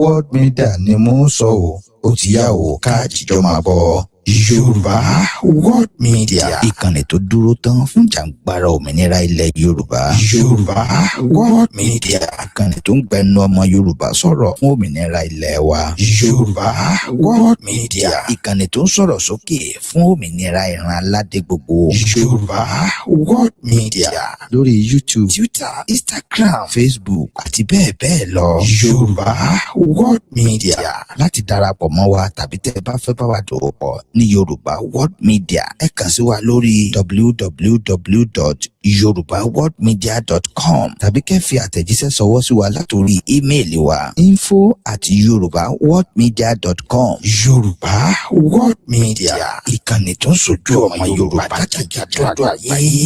World Media ni mo sọ ó ti yá o ká jíjọ máa bọ̀. Yoruba World Media, ìkànnì tó dúró tán fún jàǹgbara òmìnira ilẹ̀ Yorùbá. Yoruba World Media, ìkànnì tó ń gbẹnu ọmọ Yorùbá sọ̀rọ̀ fún òmìnira ilẹ̀ wa. Yoruba World Media, ìkànnì tó ń sọ̀rọ̀ sókè fún òmìnira ìran aládé gbogbo. Yoruba World Media lórí YouTube, Twitter, Instagram, Facebook àti bẹ́ẹ̀ bẹ́ẹ̀ lọ. Yoruba World Media, láti darapọ̀ mọ́ wa tàbí tẹ́ ẹ bá fẹ́ bá wa dòwò pọ̀ ní Yoruba World Media, ẹ kàn sí wa lórí www.yorubaworldmedia.com tàbí kẹ́ fi àtẹ̀jíṣẹ́ ṣọwọ́ sí wa látòrí ímeèlì wa info@yorubaworldmedia.com. Yoruba World Media, ìkànnì tó ń ṣojú ọmọ Yorùbá jákèjádò àgbáyé.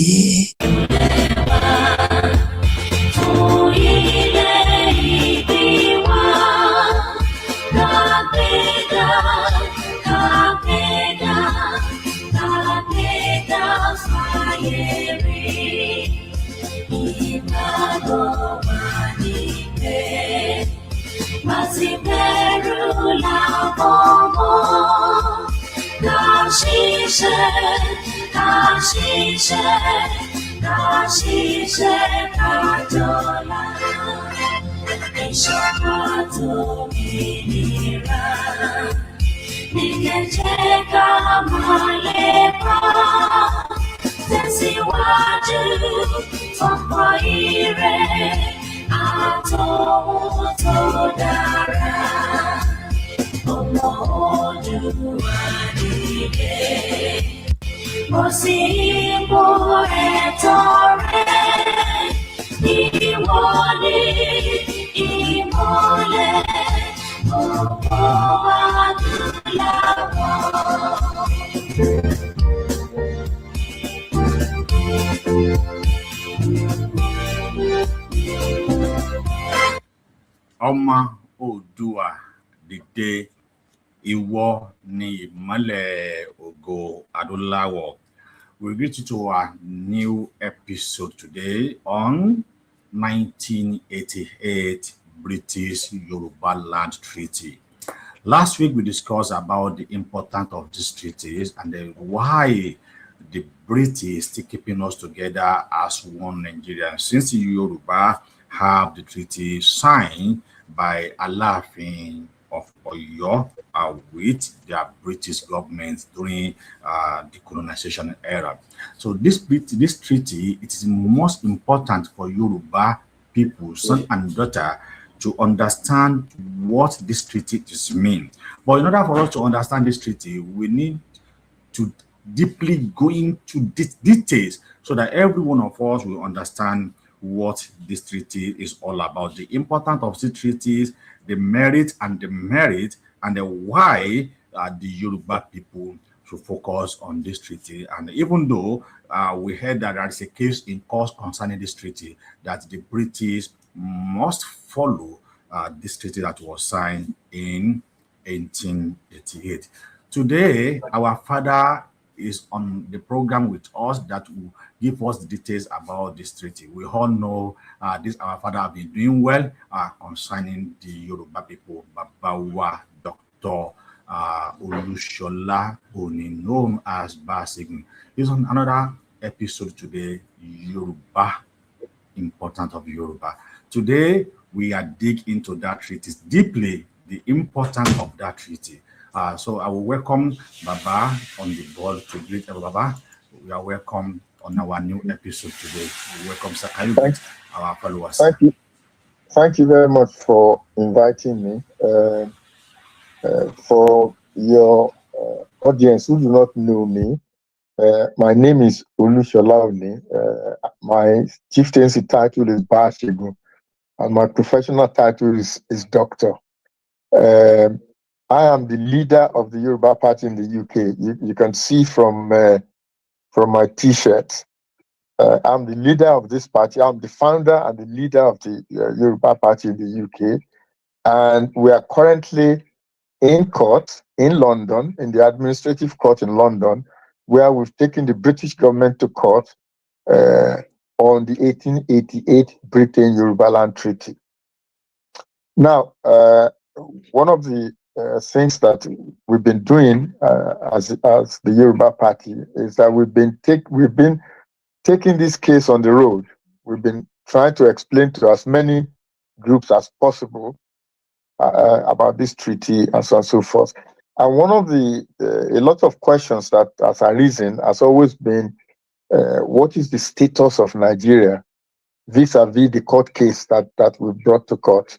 Ọmọ Oòduà dìde, ìwọ ni ìmọ́lẹ̀ ògo adúláwọ̀. We greet you to our new episode today on 1988 British-Yorubaland Treaty. Last week we discussed about the importance of these treaties and why the British still keeping us together as one Nigeria. Since the Yoruba have the treaty signed by Aláàfin of Ọ̀yọ́ with their British government during the colonization era. So this treaty, it is most important for Yoruba people, son and daughter, to understand what this treaty means. But in order for us to understand this treaty, we need to deeply go into details so that every one of us will understand what this treaty is all about, the importance of the treaties, the merit, and why the Yoruba people should focus on this treaty. And even though we heard that there is a case in court concerning this treaty, that the British must follow this treaty that was signed in 1888. Today, our father is on the program with us that will give us the details about this treaty. We all know our father have been doing well concerning the Yoruba people. Babawa Dr. Olushola Oni, known as Basigun, is on another episode today, Yoruba, importance of Yoruba. Today, we are dig into that treaty deeply, the importance of that treaty. So I will welcome Baba on the board to greet Baba. We are welcome on our new episode today. We welcome Sir. Can you greet our followers? Thank you. Thank you very much for inviting me. For your audience who do not know me, my name is Olushola Oni. My chieftaincy title is Bashigun, and my professional title is Doctor. I am the leader of the Yoruba Party in the UK. You can see from my T-shirt. I'm the leader of this party. I'm the founder and the leader of the Yoruba Party in the UK. And we are currently in court in London, in the administrative court in London, where we've taken the British government to court on the 1888 Britain-Yorubaland Treaty. Now, one of the things that we've been doing as the Yoruba Party is that we've been taking this case on the road. We've been trying to explain to as many groups as possible about this treaty and so on and so forth. And one of a lot of questions that has arisen has always been, what is the status of Nigeria vis-a-vis the court case that we brought to court?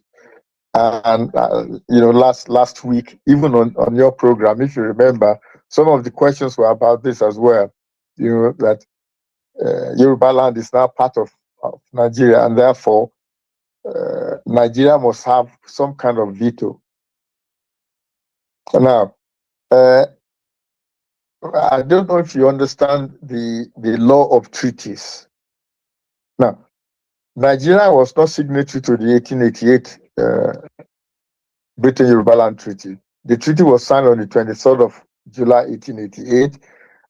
And last week, even on your program, if you remember, some of the questions were about this as well. That Yoruba land is now part of Nigeria, and therefore Nigeria must have some kind of veto. Now, I don't know if you understand the law of treaties. Now, Nigeria was not signatory to the 1888 Britain-Yorubaland Treaty. The treaty was signed on the 23rd of July 1888,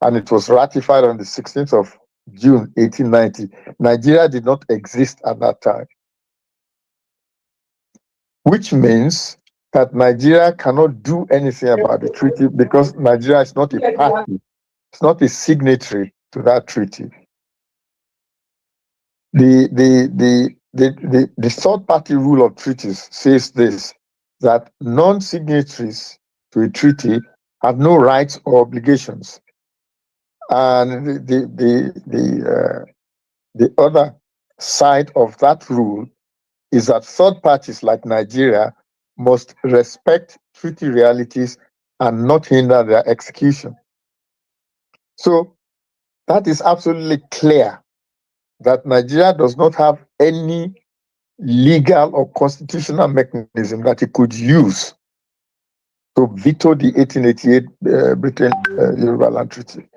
and it was ratified on the 16th of June 1890. Nigeria did not exist at that time, which means that Nigeria cannot do anything about the treaty because Nigeria is not a party, it's not a signatory to that treaty. The third party rule of treaties says this, that non-signatories to a treaty have no rights or obligations. And the other side of that rule is that third parties like Nigeria must respect treaty realities and not hinder their execution. So that is absolutely clear that Nigeria does not have any legal or constitutional mechanism that it could use to veto the 1888 Britain-Yorubaland Treaty.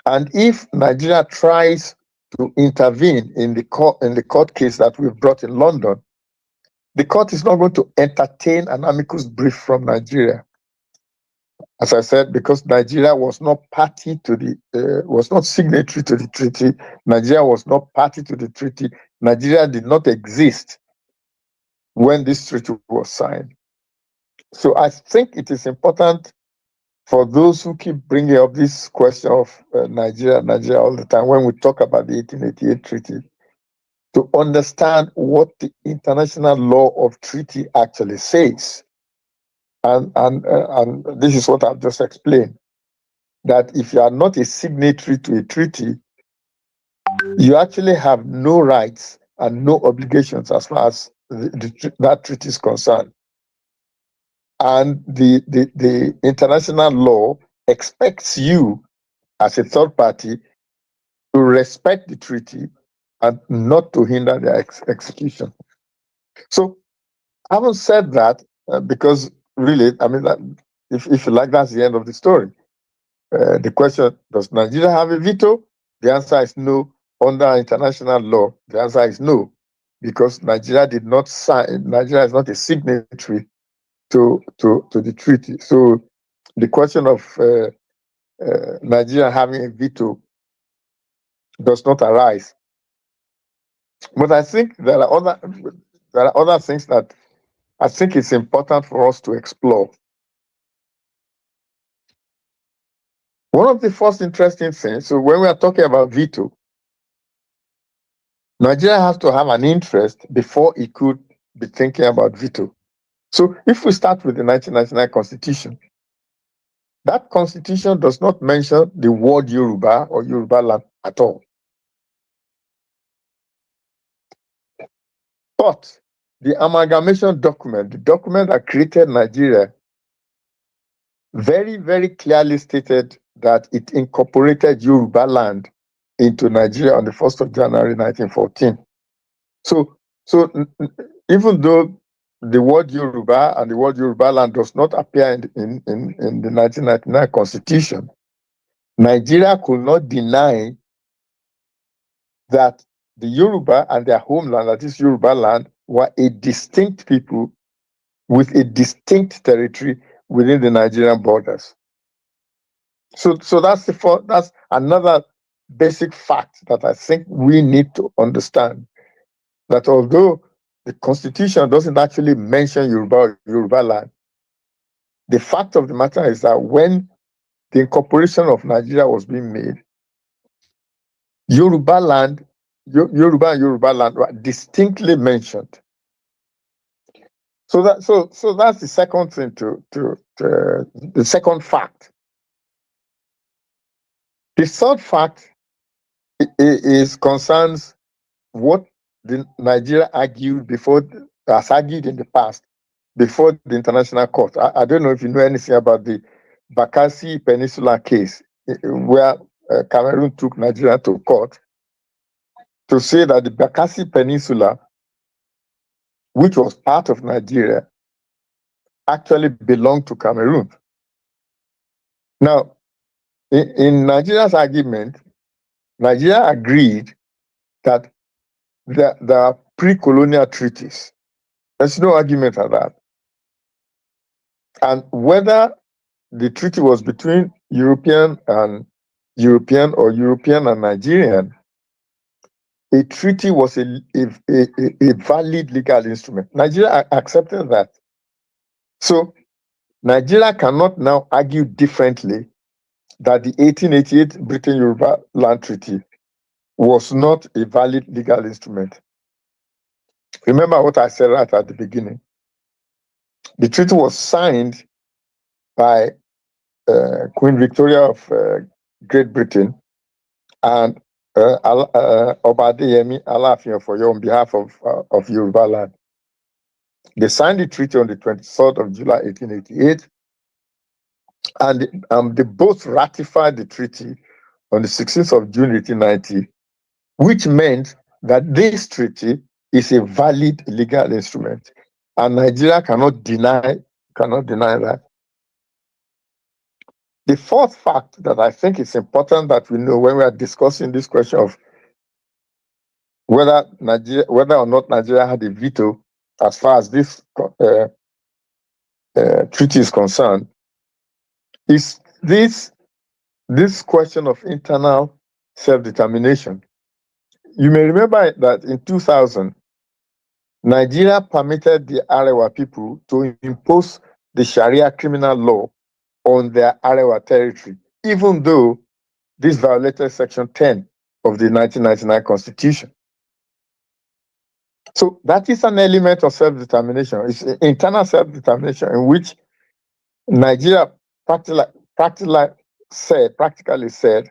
And if Nigeria tries to intervene in the court case that we've brought in London, the court is not going to entertain an amicus brief from Nigeria. As I said, because Nigeria was not party to was not signatory to the treaty. Nigeria was not party to the treaty. Nigeria did not exist when this treaty was signed. So I think it is important for those who keep bringing up this question of Nigeria all the time when we talk about the 1888 treaty, to understand what the international law of treaty actually says. And this is what I've just explained, that if you are not a signatory to a treaty, you actually have no rights and no obligations as far as that treaty is concerned. And the international law expects you as a third party to respect the treaty and not to hinder their execution. So having said that, because really, I mean, if you like, that's the end of the story. The question, does Nigeria have a veto? The answer is no. Under international law, the answer is no, because Nigeria did not sign, Nigeria is not a signatory to the treaty. So the question of Nigeria having a veto does not arise. But I think there are other things that I think it's important for us to explore. One of the first interesting things, so when we are talking about veto, Nigeria has to have an interest before it could be thinking about veto. So if we start with the 1999 Constitution, that Constitution does not mention the word Yoruba or Yoruba land at all. But the amalgamation document, the document that created Nigeria, very, very clearly stated that it incorporated Yoruba land into Nigeria on the 1st of January 1914. So even though the word Yoruba and the word Yoruba land does not appear in the 1999 Constitution, Nigeria could not deny that the Yoruba and their homeland, that is Yoruba land, were a distinct people with a distinct territory within the Nigerian borders. So that's another basic fact that I think we need to understand, that although the constitution doesn't actually mention Yoruba land. The fact of the matter is that when the incorporation of Nigeria was being made, Yoruba land, Yoruba and Yoruba land were distinctly mentioned. So that's the second thing the second fact. The third fact concerns what the Nigeria has argued in the past before the International Court. I don't know if you know anything about the Bakassi Peninsula case, where Cameroon took Nigeria to court to say that the Bakassi Peninsula, which was part of Nigeria, actually belonged to Cameroon. Now, in Nigeria's argument, Nigeria agreed that there are pre-colonial treaties. There's no argument on that. And whether the treaty was between European or European and Nigerian, a treaty was a valid legal instrument. Nigeria accepted that. So Nigeria cannot now argue differently that the 1888 Britain-Yorubaland Treaty was not a valid legal instrument. Remember what I said right at the beginning. The treaty was signed by Queen Victoria of Great Britain and Obadeyemi Alaafin of Oyo on behalf of Yoruba land. They signed the treaty on the 23rd of July, 1888, and they both ratified the treaty on the 16th of June, 1890, which meant that this treaty is a valid legal instrument, and Nigeria cannot deny that. The fourth fact that I think is important that we know when we are discussing this question of whether or not Nigeria had a veto as far as this treaty is concerned, is this question of internal self-determination. You may remember that in 2000, Nigeria permitted the Arewa people to impose the Sharia criminal law on their Arewa territory, even though this violated Section 10 of the 1999 Constitution. So that is an element of self-determination. It's internal self-determination in which Nigeria practically said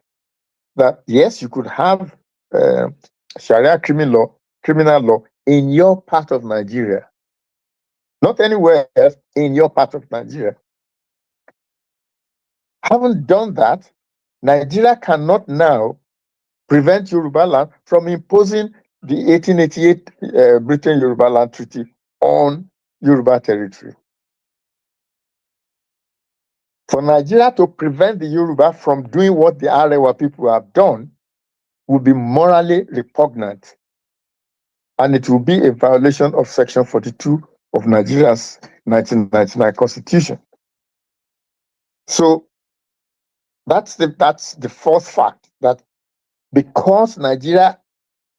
that yes, you could have Sharia criminal law in your part of Nigeria, not anywhere else, in your part of Nigeria. Having done that, Nigeria cannot now prevent Yoruba land from imposing the 1888 Britain-Yorubaland Treaty on Yoruba territory. For Nigeria to prevent the Yoruba from doing what the Arewa people have done would be morally repugnant, and it will be a violation of Section 42 of Nigeria's 1999 Constitution. So that's the fourth fact, that because Nigeria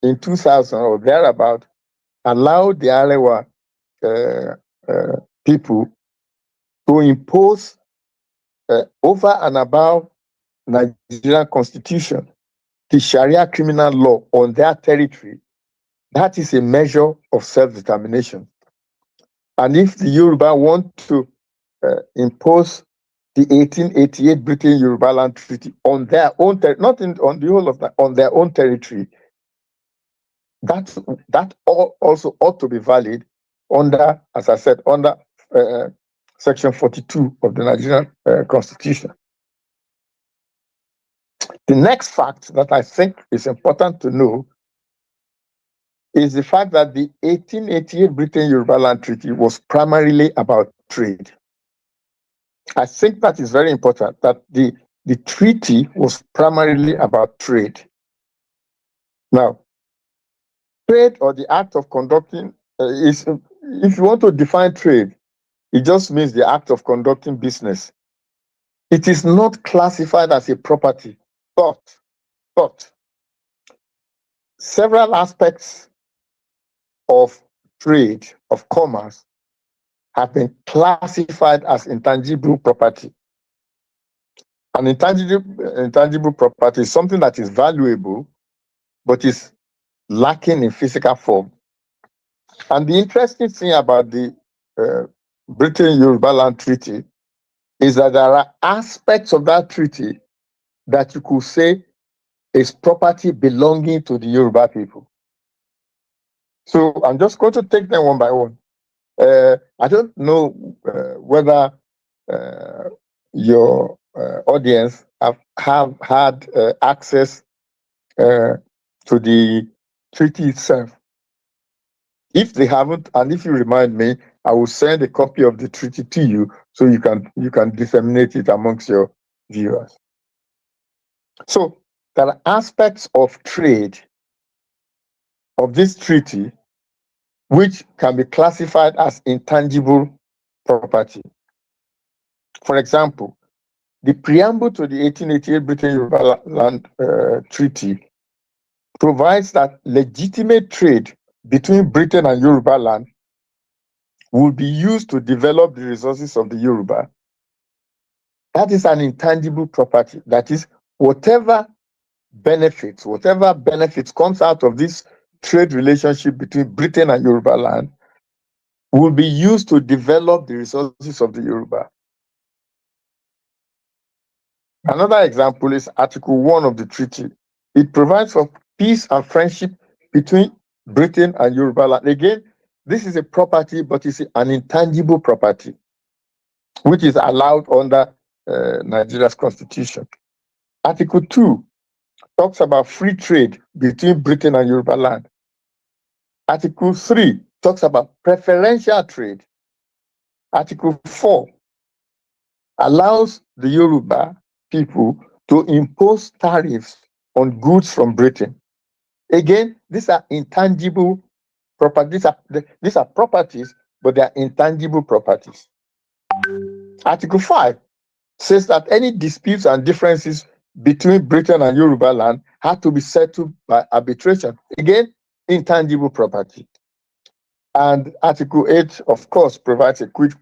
in 2000 or thereabout allowed the Arewa people to impose over and above Nigerian Constitution the Sharia criminal law on their territory, that is a measure of self-determination. And if the Yoruba want to impose the 1888 Britain-Yorubaland Treaty on their own territory, on the whole of that, on their own territory, that also ought to be valid under, as I said, under Section 42 of the Nigerian Constitution. The next fact that I think is important to know is the fact that the 1888 Britain-Yorubaland Treaty was primarily about trade. I think that is very important, that the treaty was primarily about trade. Now, trade, or the act of conducting, if you want to define trade, it just means the act of conducting business. It is not classified as a property, but several aspects of trade, of commerce, have been classified as intangible property. An intangible property is something that is valuable, but is lacking in physical form. And the interesting thing about the Britain-Yorubaland Treaty is that there are aspects of that treaty that you could say is property belonging to the Yoruba people. So I'm just going to take them one by one. I don't know whether your audience have had access to the treaty itself. If they haven't, and if you remind me, I will send a copy of the treaty to you so you can disseminate it amongst your viewers. So there are aspects of trade of this treaty which can be classified as intangible property. For example, the preamble to the 1888 Britain-Yorubaland Treaty provides that legitimate trade between Britain and Yorubaland will be used to develop the resources of the Yoruba. That is an intangible property. That is, whatever benefits comes out of this trade relationship between Britain and Yorubaland will be used to develop the resources of the Yoruba. Another example is Article 1 of the treaty. It provides for peace and friendship between Britain and Yorubaland. Again, this is a property, but it's an intangible property, which is allowed under Nigeria's constitution. Article 2 talks about free trade between Britain and Yorubaland. Article 3 talks about preferential trade. Article 4 allows the Yoruba people to impose tariffs on goods from Britain. Again, these are intangible properties. These are properties, but they are intangible properties. Article 5 says that any disputes and differences between Britain and Yorubaland had to be settled by arbitration. Again, intangible property. And Article 8, of course, provides a quid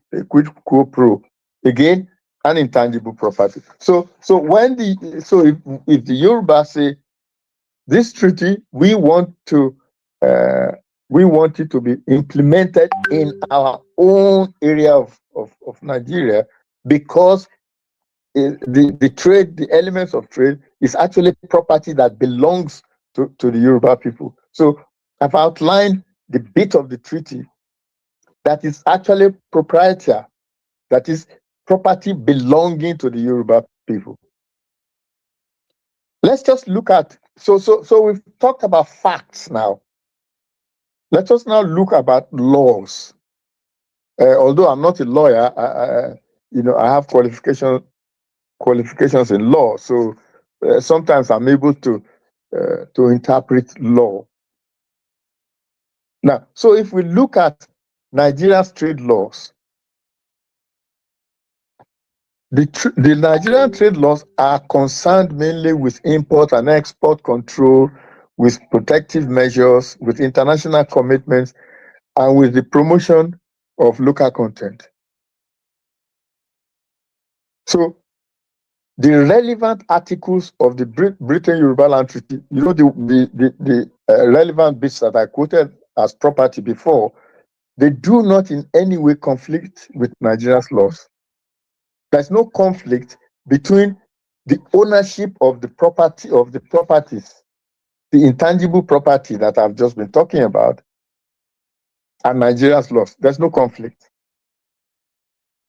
pro quo. Again, an intangible property. So if the Yoruba say this treaty, we want it to be implemented in our own area of Nigeria, because the trade, the elements of trade, is actually property that belongs to the Yoruba people. So I've outlined the bit of the treaty that is actually proprietary, that is property belonging to the Yoruba people. Let's just look at, so we've talked about facts now. Let us now look about laws. Although I'm not a lawyer, I have qualifications in law, so sometimes I'm able to interpret law. Now, so if we look at Nigeria's trade laws, the Nigerian trade laws are concerned mainly with import and export control, with protective measures, with international commitments, and with the promotion of local content. So the relevant articles of the Britain-Yorubaland Treaty, the relevant bits that I quoted as property before, they do not in any way conflict with Nigeria's laws. There's no conflict between the ownership of the property, of the properties, the intangible property that I've just been talking about, and Nigeria's laws. There's no conflict.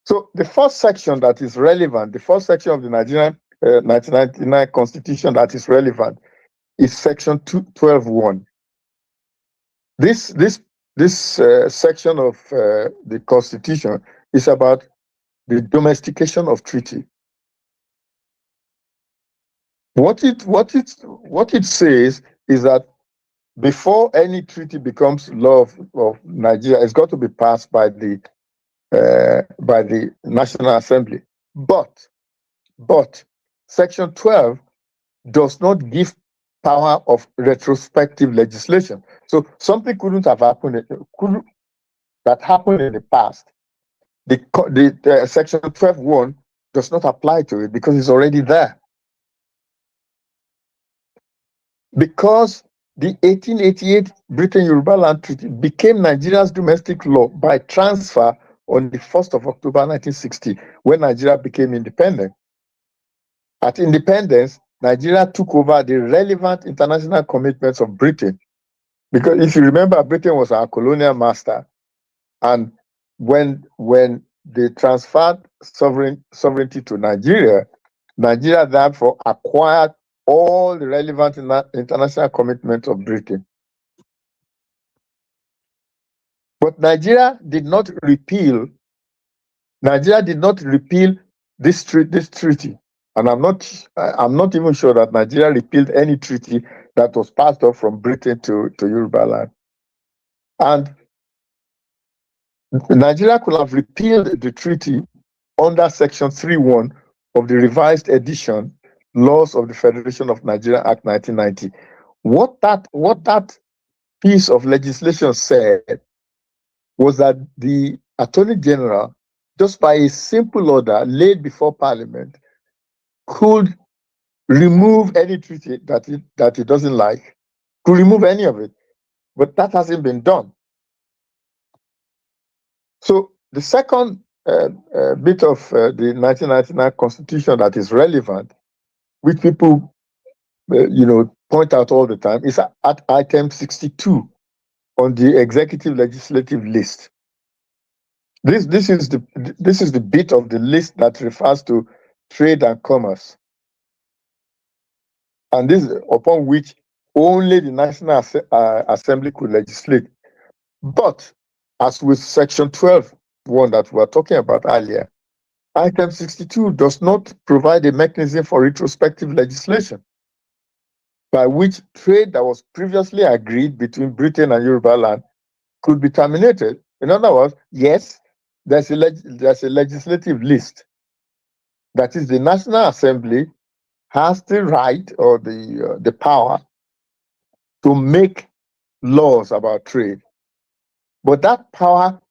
So the first section that is relevant, the first section of the Nigerian 1999 Constitution that is relevant is section 12(1). This section of the Constitution is about the domestication of treaty. What it says is that before any treaty becomes law of Nigeria, it's got to be passed by the National Assembly. But Section 12 does not give power of retrospective legislation. So something couldn't have happened that happened in the past, the Section 12.1 does not apply to it because it's already there. Because the 1888 Britain-Yorubaland Treaty became Nigeria's domestic law by transfer on the 1st of October 1960, when Nigeria became independent. At independence, Nigeria took over the relevant international commitments of Britain. Because if you remember, Britain was our colonial master. And when they transferred sovereignty to Nigeria, Nigeria therefore acquired all the relevant international commitments of Britain. But Nigeria did not repeal this treaty. And I'm not even sure that Nigeria repealed any treaty that was passed off from Britain to Yoruba land. And Nigeria could have repealed the treaty under Section 3.1 of the revised edition, Laws of the Federation of Nigeria Act 1990. What that piece of legislation said was that the Attorney General, just by a simple order laid before Parliament, could remove any treaty that he doesn't like, could remove any of it. But that hasn't been done. So the second bit of the 1999 Constitution that is relevant, which people point out all the time, is at item 62 on the executive legislative list. This is the bit of the list that refers to trade and commerce, and this upon which only the National Assembly could legislate. But as with Section 12.1 that we were talking about earlier, item 62 does not provide a mechanism for retrospective legislation by which trade that was previously agreed between Britain and Yoruba land could be terminated. In other words, yes, there's a legislative list. That is, the National Assembly has the right or the power to make laws about trade. But that power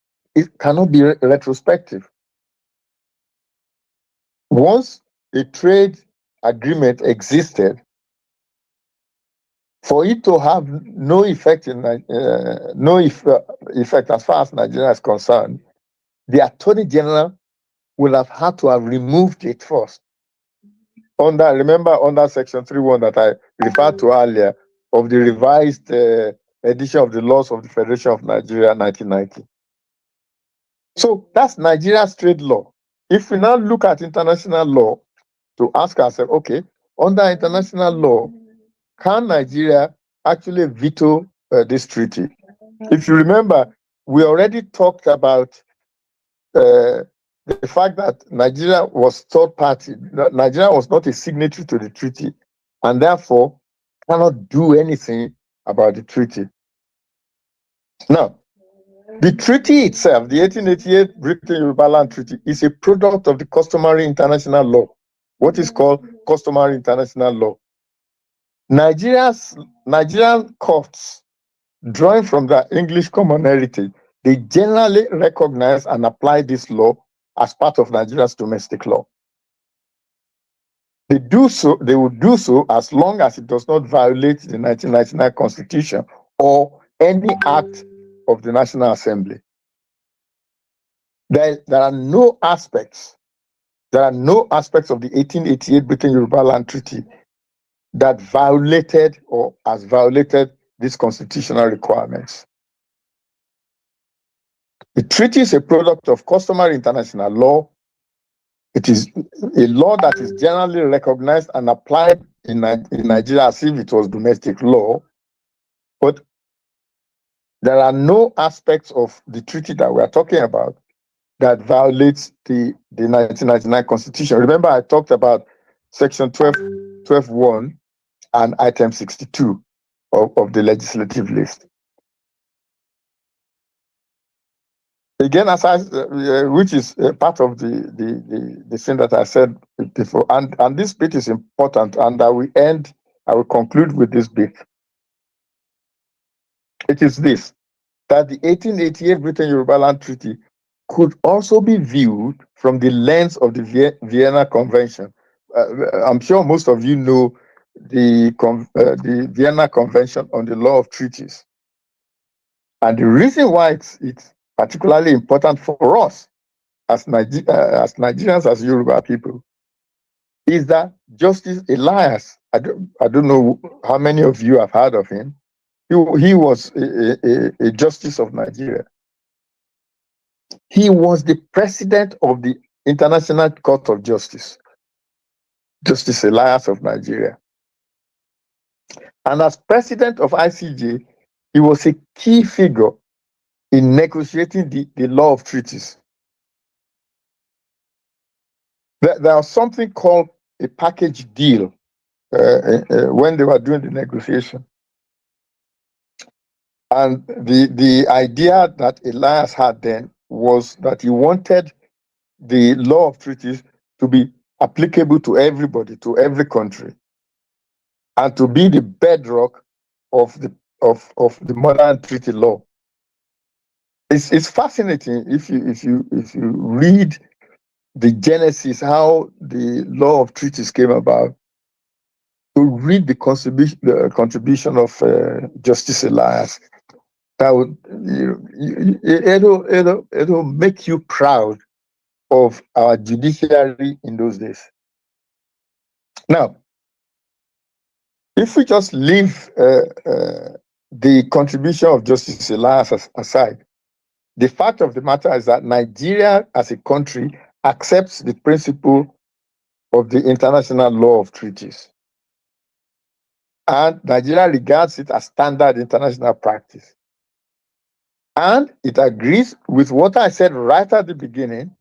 cannot be retrospective. Once a trade agreement existed, for it to have no effect effect as far as Nigeria is concerned, the Attorney General will have had to have removed it first. Under Section 3.1 that I referred to earlier of the revised edition of the Laws of the Federation of Nigeria 1990. So that's Nigeria's trade law. If we now look at international law to ask ourselves, okay, under international law, can Nigeria actually veto this treaty? If you remember, we already talked about the fact that Nigeria was third party. Nigeria was not a signatory to the treaty, and therefore cannot do anything about the treaty. Now, the treaty itself, the 1888 Britain-Yorubaland Treaty, is a product of the customary international law, what is called customary international law. Nigerian courts, drawing from the English common heritage, they generally recognize and apply this law as part of Nigeria's domestic law. They will do so as long as it does not violate the 1999 Constitution or any act of the National Assembly. There are no aspects of the 1888 Britain-Yorubaland Treaty that violated or has violated these constitutional requirements. The treaty is a product of customary international law. It is a law that is generally recognized and applied in Nigeria as if it was domestic law. But there are no aspects of the treaty that we are talking about that violates the 1999 Constitution. Remember, I talked about Section 12.1 and item 62 of the legislative list. Again, which is part of the thing that I said before, and this bit is important, and I will conclude with this bit. It is this: that the 1888 Britain-Yorubaland Treaty could also be viewed from the lens of the Vienna Convention. I'm sure most of you know the Vienna Convention on the Law of Treaties. And the reason why it's particularly important for us as Nigerians, as Yoruba people, is that Justice Elias, I don't know how many of you have heard of him. He was a justice of Nigeria. He was the president of the International Court of Justice, Justice Elias of Nigeria. And as president of ICJ, he was a key figure in negotiating the law of treaties. There was something called a package deal when they were doing the negotiation. And the idea that Elias had then was that he wanted the law of treaties to be applicable to everybody, to every country, and to be the bedrock of the modern treaty law. It's fascinating if you read the genesis, how the law of treaties came about, to read the contribution of Justice Elias. That would it'll make you proud of our judiciary in those days. Now, if we just leave the contribution of Justice Elias aside, the fact of the matter is that Nigeria as a country accepts the principle of the international law of treaties. And Nigeria regards it as standard international practice. And it agrees with what I said right at the beginning,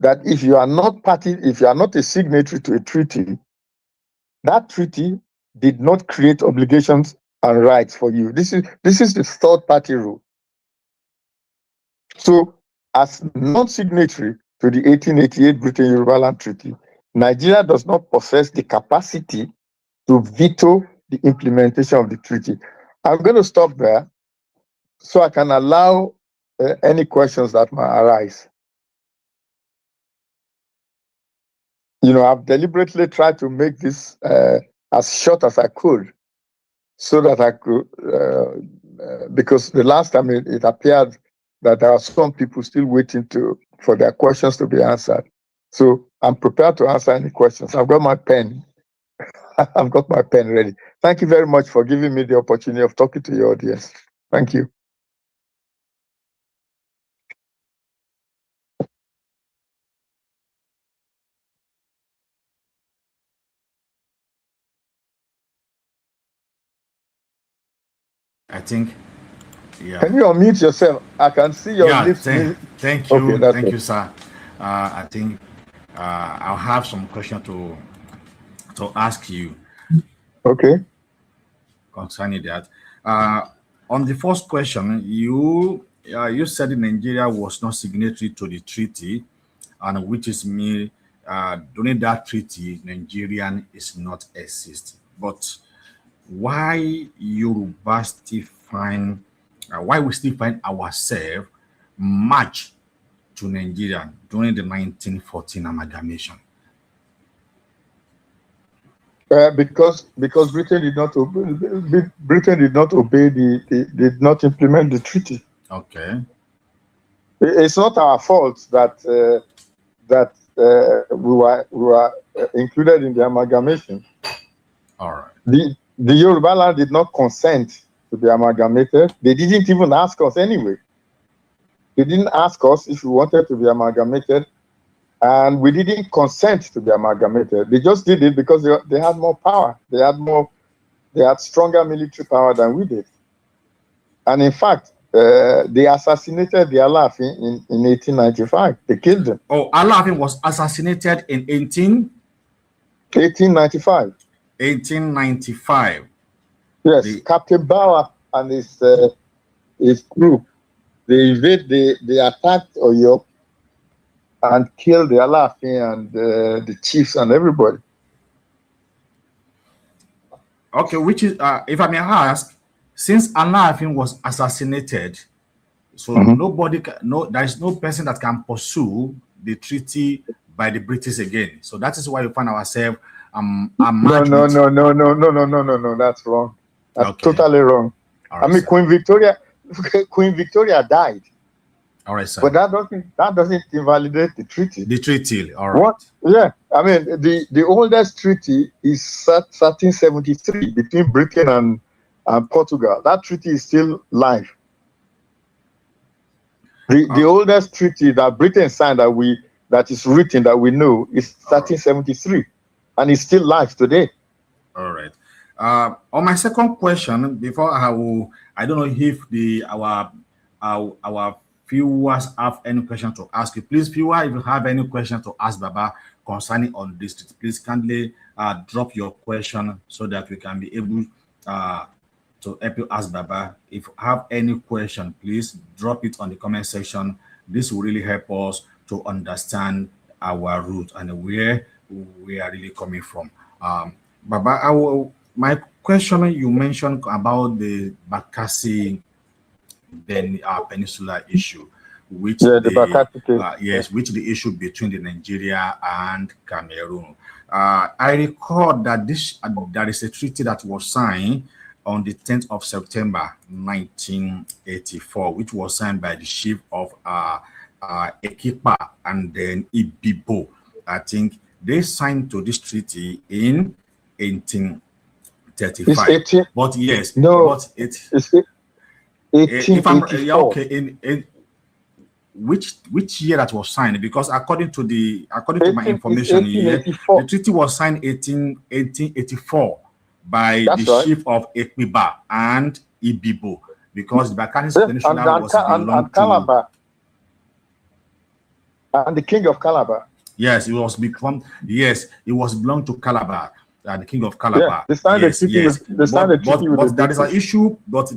that if you are not a signatory to a treaty, that treaty did not create obligations and rights for you. This is the third party rule. So, as non-signatory to the 1888 Britain-Yorubaland Treaty, Nigeria does not possess the capacity to veto the implementation of the treaty. I'm going to stop there so I can allow any questions that might arise. I've deliberately tried to make this as short as I could, so that I could, because the last time it appeared that there are some people still waiting for their questions to be answered. So I'm prepared to answer any questions. I've got my pen. I've got my pen ready. Thank you very much for giving me the opportunity of talking to your audience. Thank you. I think, yeah. Can you unmute yourself? I can see your lips. Thank you. Okay, thank you, sir. I think I'll have some question to ask you. Okay. Concerning that. On the first question, you said that Nigeria was not signatory to the treaty, and which is me, during that treaty, Nigerian is not exist. But why Yoruba still find, why we still find ourselves matched to Nigeria during the 1914 amalgamation? Because Britain did not obey did not implement the treaty. Okay. It's not our fault that we were included in the amalgamation. All right. The Yoruba land did not consent to be amalgamated. They didn't even ask us anyway. They didn't ask us if we wanted to be amalgamated, and we didn't consent to be amalgamated. They just did it because they had more power. They had stronger military power than we did. And in fact, they assassinated the Alaafin in 1895. They killed him. Oh, Alaafin was assassinated in 1895. 1895. Yes, Captain Bauer and his group, they attacked Oyo and killed the Alaafin and the chiefs and everybody. Okay, which is, if I may ask, since Alaafin was assassinated, So nobody, there is no person that can pursue the treaty by the British again. So that is why we find ourselves no, that's wrong. That's totally wrong. Right, I mean, sir. Queen Victoria died. All right, sir. But that doesn't invalidate the treaty. The treaty, all right. Yeah, I mean, the oldest treaty is 1373 between Britain and Portugal. That treaty is still live. The oldest treaty that Britain signed that is written that we know is 1373, and it's still live today. All right. On my second question, before I don't know if our viewers have any question to ask you. Please, viewer, if you have any question to ask Baba concerning on this, please kindly drop your question so that we can be able to help you ask Baba. If you have any question, please drop it on the comment section. This will really help us to understand our route and where we are really coming from. Baba, my question, you mentioned about the Bakassi Peninsula issue, which which the issue between the Nigeria and Cameroon. I recall that there is a treaty that was signed on the 10th of September 1984, which was signed by the chief of Ekipa and then Ibibo. I think they signed to this treaty in 1835. But yes, no, but it's 1884. Okay, in which year that was signed? Because according to my information here, the treaty was signed 1884 by the chief of Ekipa and Ibibo, because the Bakassi Peninsula was belonged to and the king of Calabar. Yes, it was belonged to Calabar, the king of Calabar. Yeah, they signed the treaty. But there is an issue. But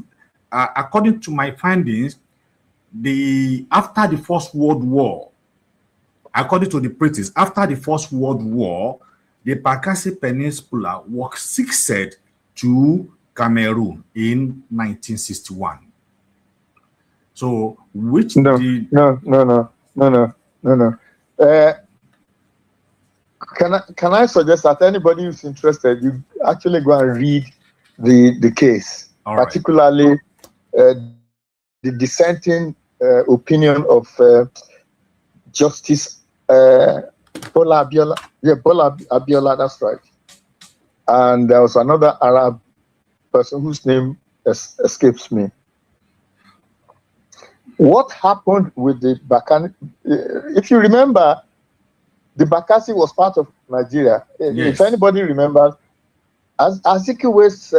according to my findings, after the First World War, according to the British, after the First World War, the Bakassi Peninsula was succeeded to Cameroon in 1961. So, No. Can I suggest that anybody who's interested, you actually go and read the case, particularly the dissenting opinion of Justice Bola Abiola. Yeah, Bola Abiola, that's right. And there was another Arab person whose name escapes me. What happened with the Bakassi? If you remember, the Bakassi was part of Nigeria. Yes. If anybody remembers, Azikiwe's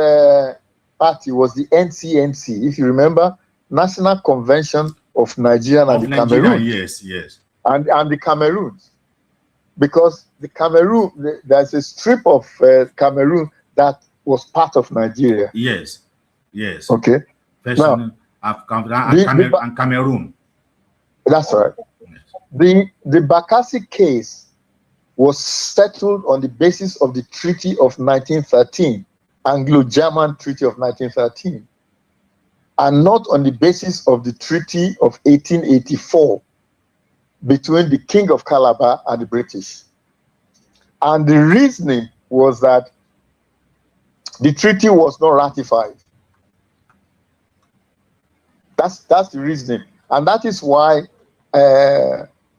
party was the NCNC. If you remember, National Convention of Nigeria and the Cameroon. Yes. And the Cameroons, because the Cameroon, there's a strip of Cameroon that was part of Nigeria. Yes. Okay. Now, and Cameroon. That's right. The Bakassi case was settled on the basis of the Treaty of 1913, Anglo-German Treaty of 1913, and not on the basis of the Treaty of 1884 between the King of Calabar and the British. And the reasoning was that the treaty was not ratified. That's the reasoning. And that is why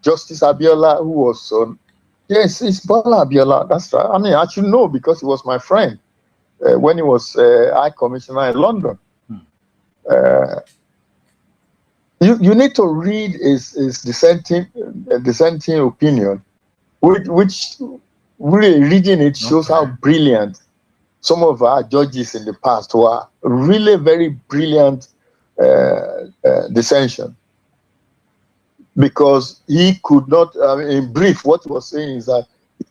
Justice Abiola, who was yes, it's Bola Abiola, that's right. I mean, I should know because he was my friend when he was High Commissioner in London. You need to read his dissenting opinion, which really reading it shows how brilliant some of our judges in the past were. Really very brilliant dissension, because he could not, in brief, what he was saying is that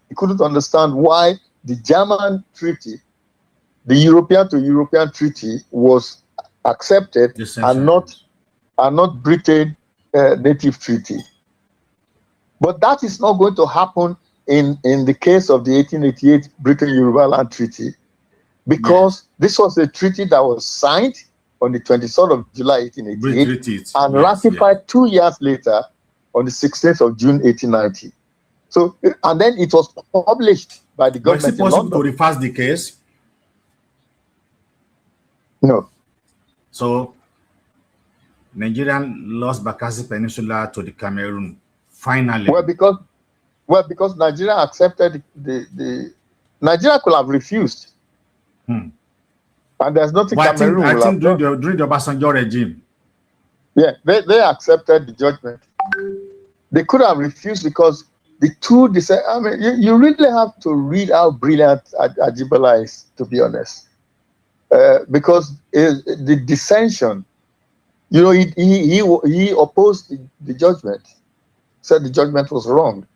he couldn't understand why the German treaty, the European to European treaty, was accepted and not Britain native treaty. But that is not going to happen in the case of the 1888 Britain-Yorubaland Treaty, because this was a treaty that was signed on the 23rd of July 1888 and yes, ratified 2 years later on the 16th of June 1890. So, and then it was published by the government. But is it possible to reverse the case? No. So, Nigerian lost Bakassi Peninsula to the Cameroon finally. Well, because Nigeria accepted the Nigeria could have refused. And there's nothing Cameroon I will think have during the Obasanjo regime. Yeah, they accepted the judgment. They could have refused because the two decided. I mean, you really have to read how brilliant Ajibola is, to be honest. Because the dissension, you know, he opposed the judgment, said the judgment was wrong.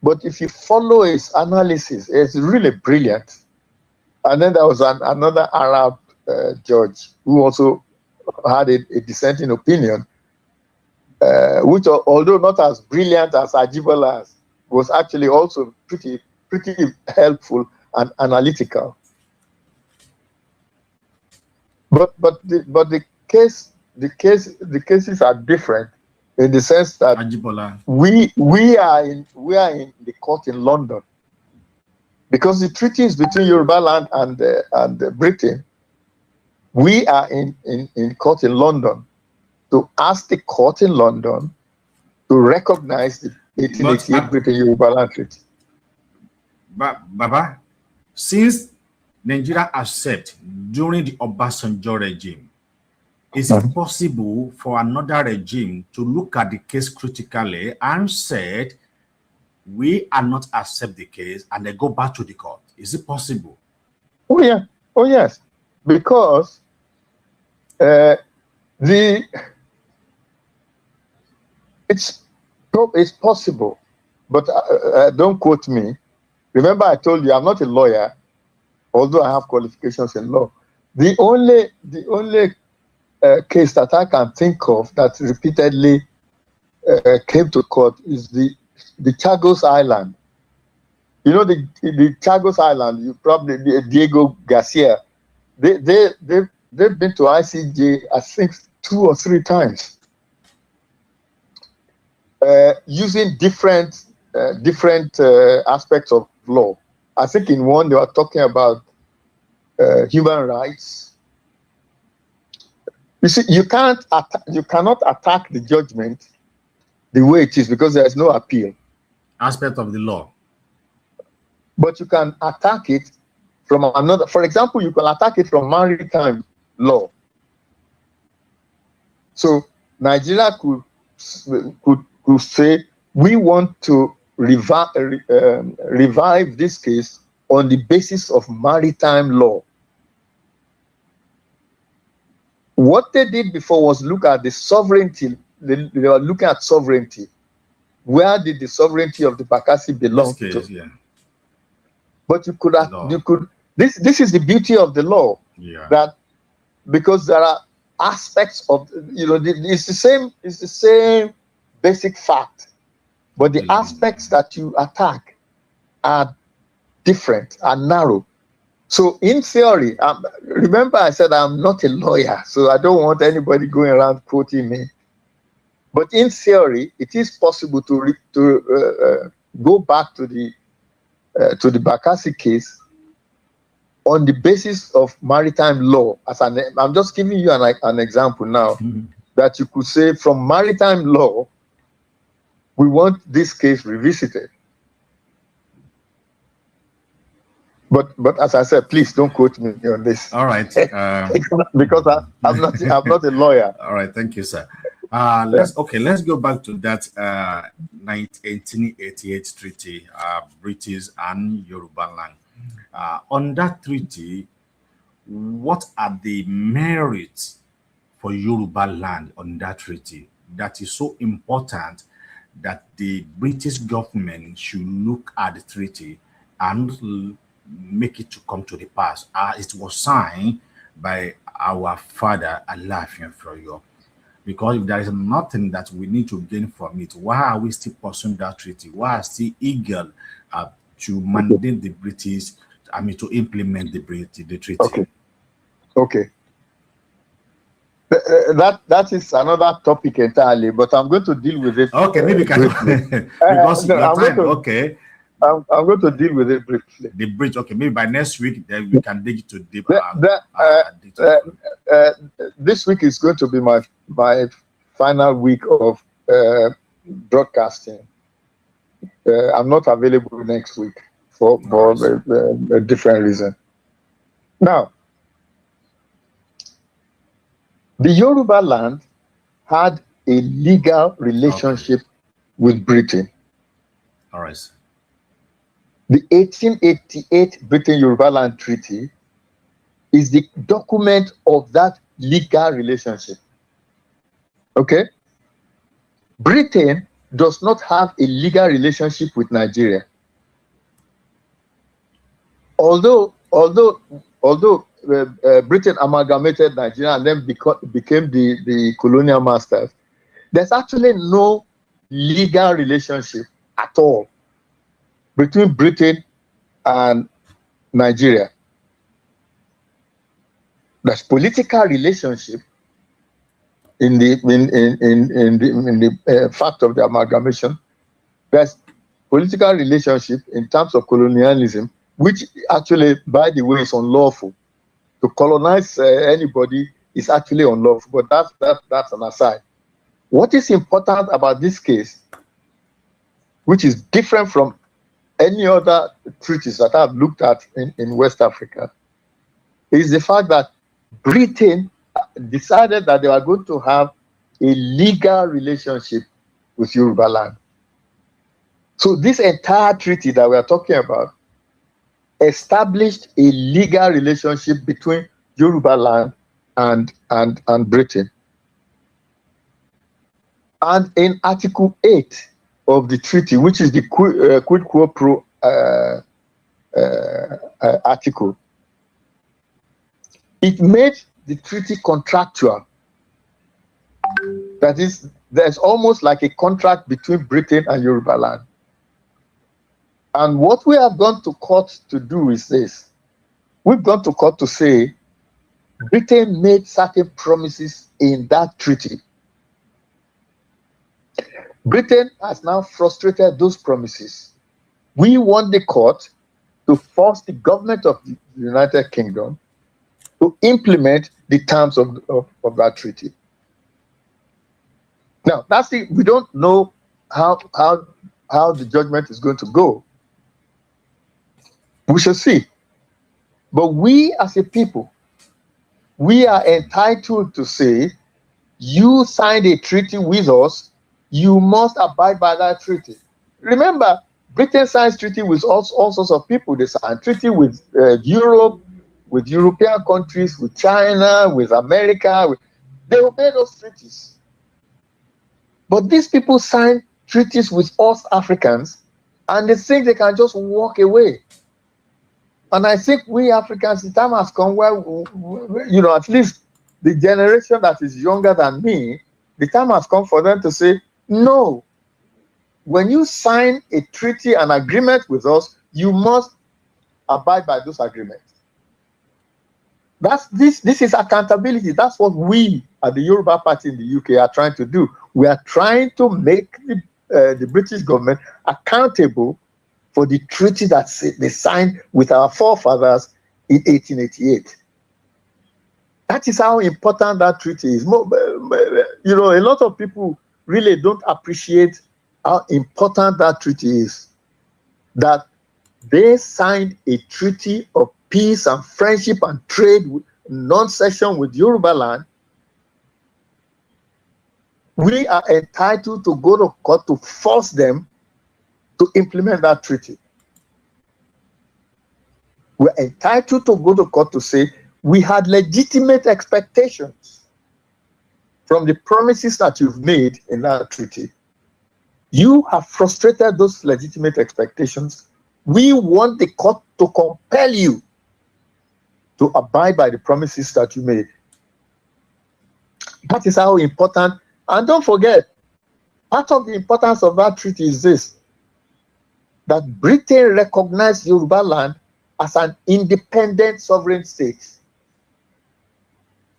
But if you follow his analysis, it's really brilliant. And then there was another Arab judge who also had a dissenting opinion, which, although not as brilliant as Ajibola, was actually also pretty helpful and analytical. But the cases are different in the sense that Ajibola. we are in the court in London, because the treaty is between Yorubaland and Britain. We are in court in London to ask the court in London to recognize the 1888 British-Yorubaland Treaty. But Baba, since Nigeria accepted during the Obasanjo regime, is it possible for another regime to look at the case critically and said, we are not accept the case, and they go back to the court? Is it possible? Oh yeah. Oh yes. Because it's possible, but don't quote me. Remember, I told you I'm not a lawyer, although I have qualifications in law. The only case that I can think of that repeatedly came to court is the Chagos Island. You know, the Chagos Island, you probably, Diego Garcia, they've been to ICJ, I think, 2 or 3 times, using different aspects of law. I think in one they were talking about human rights. You see, you cannot attack the judgment the way it is because there is no appeal. Aspect of the law. But you can attack it from another. For example, you can attack it from maritime law. So Nigeria could say, we want to revive this case on the basis of maritime law. What they did before was look at the sovereignty. They were looking at sovereignty. Where did the sovereignty of the Bakassi belong to? Yeah. But this is the beauty of the law. Yeah. That because there are aspects of, you know, it's the same basic fact, but the aspects that you attack are different, are narrow. So in theory, remember I said I'm not a lawyer, so I don't want anybody going around quoting me. But in theory, it is possible to go back to the Bakassi case on the basis of maritime law. I'm just giving you an example now, that you could say from maritime law, we want this case revisited. But as I said, please don't quote me on this. All right. Because I'm not a lawyer. All right, thank you, sir. Let's go back to that 1888 treaty, British and Yorubaland. On that treaty, what are the merits for Yorubaland on that treaty that is so important that the British government should look at the treaty and make it to come to the pass? It was signed by our father, Alaafin Oyo. Because if there is nothing that we need to gain from it, why are we still pursuing that treaty? Why are still eager to mandate the British, to implement the treaty? Okay. That is another topic entirely, but I'm going to deal with it. Okay, maybe because no, your time. Okay, I'm going to deal with it briefly. The bridge. Okay, maybe by next week then we can dig to deep. This week is going to be my final week of broadcasting. I'm not available next week for a different reason. Now, the Yoruba land had a legal relationship with Britain. All right. The 1888 Britain-Yorubaland Treaty is the document of that legal relationship. Okay? Britain does not have a legal relationship with Nigeria. Although Britain amalgamated Nigeria and then became the colonial masters, there's actually no legal relationship at all between Britain and Nigeria. There's political relationship in the fact of the amalgamation. There's political relationship in terms of colonialism, which actually, by the way, is unlawful. To colonize anybody is actually unlawful, but that's an aside. What is important about this case, which is different from any other treaties that I've looked at in West Africa, is the fact that Britain decided that they were going to have a legal relationship with Yoruba land. So this entire treaty that we are talking about established a legal relationship between Yoruba land and Britain. And in Article 8 of the treaty, which is the quid pro quo article, it made the treaty contractual. That is, there's almost like a contract between Britain and Yoruba land. And what we have gone to court to do is this. We've gone to court to say Britain made certain promises in that treaty. Britain has now frustrated those promises. We want the court to force the government of the United Kingdom to implement the terms of that treaty. Now, we don't know how the judgment is going to go. We shall see. But we as a people, we are entitled to say, you signed a treaty with us, you must abide by that treaty. Remember, Britain signs treaty with all sorts of people. They signed treaty with Europe, with European countries, with China, with America. They obey those treaties. But these people sign treaties with us Africans, and they think they can just walk away. And I think we Africans, the time has come where, at least the generation that is younger than me, the time has come for them to say, no, when you sign a treaty, an agreement with us, you must abide by those agreements. This is accountability. That's what we at the Yoruba Party in the UK are trying to do. We are trying to make the British government accountable for the treaty that they signed with our forefathers in 1888. That is how important that treaty is. A lot of people really don't appreciate how important that treaty is. That they signed a treaty of peace and friendship and trade, non-cession with Yoruba land. We are entitled to go to court to force them to implement that treaty. We're entitled to go to court to say we had legitimate expectations from the promises that you've made in that treaty. You have frustrated those legitimate expectations. We want the court to compel you to abide by the promises that you made. That is how important. And don't forget, part of the importance of that treaty is this, that Britain recognized Yoruba land as an independent sovereign state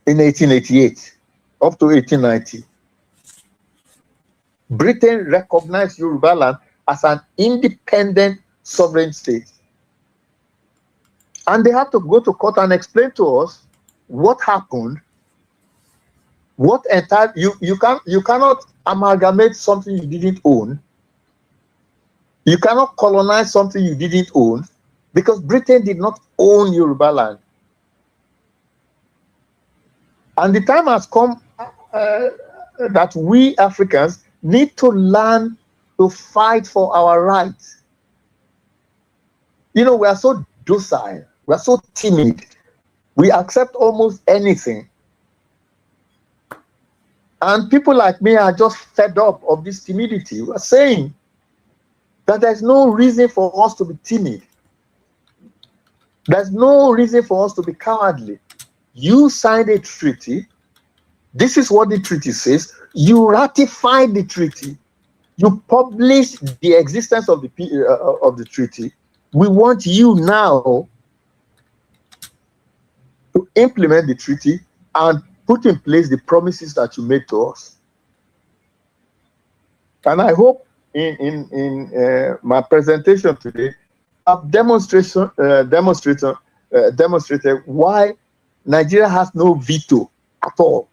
in 1888. up to 1890, Britain recognized Yorubaland as an independent sovereign state. And they had to go to court and explain to us what happened. What entire you cannot amalgamate something you didn't own. You cannot colonize something you didn't own, because Britain did not own Yorubaland. And the time has come that we Africans need to learn to fight for our rights. You know, we are so docile, we are so timid, we accept almost anything. And people like me are just fed up of this timidity. We're saying that there's no reason for us to be timid. There's no reason for us to be cowardly. You signed a treaty. This is what the treaty says. You ratified the treaty. You published the existence of the treaty. We want you now to implement the treaty and put in place the promises that you made to us. And I hope in my presentation today, I've demonstrated why Nigeria has no veto at all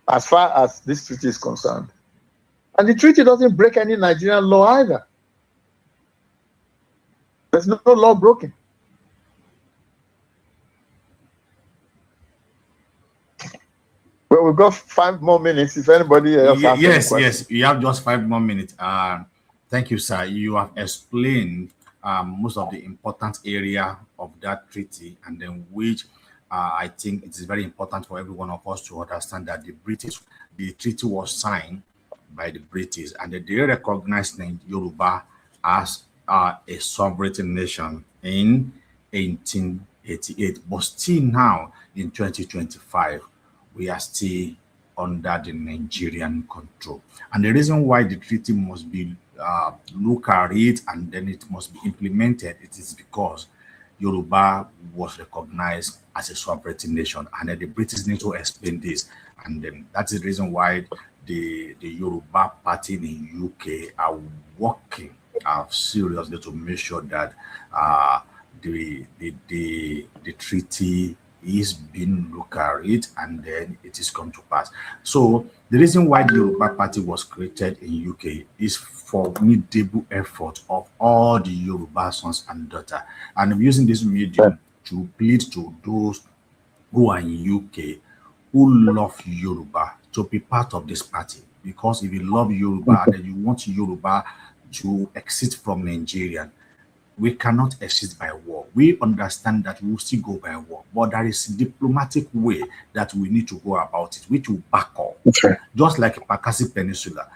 as far as this treaty is concerned. And the treaty doesn't break any Nigerian law either. There's no law broken. Well, we've got 5 more minutes. If anybody else has any questions. Yes, you have just 5 more minutes. Thank you, sir. You have explained most of the important area of that treaty, and then which I think it is very important for every one of us to understand that the treaty was signed by the British, and they recognized Yoruba as a sovereign nation in 1888. But still now, in 2025, we are still under the Nigerian control. And the reason why the treaty must be looked at it and then it must be implemented, it is because Yoruba was recognized as a sovereign nation, and the British need to explain this. And then that's the reason why the Yoruba party in UK are working seriously to make sure that the treaty is being looked at it, and then it is come to pass. So the reason why the Yoruba party was created in UK is for formidable effort of all the Yoruba sons and daughters. And I'm using this medium to plead to those who are in UK who love Yoruba to be part of this party. Because if you love Yoruba and you want Yoruba to exit from Nigeria, we cannot exist by war. We understand that we will still go by war, but there is a diplomatic way that we need to go about it, which will back up. Okay. Just like Pakasi Peninsula.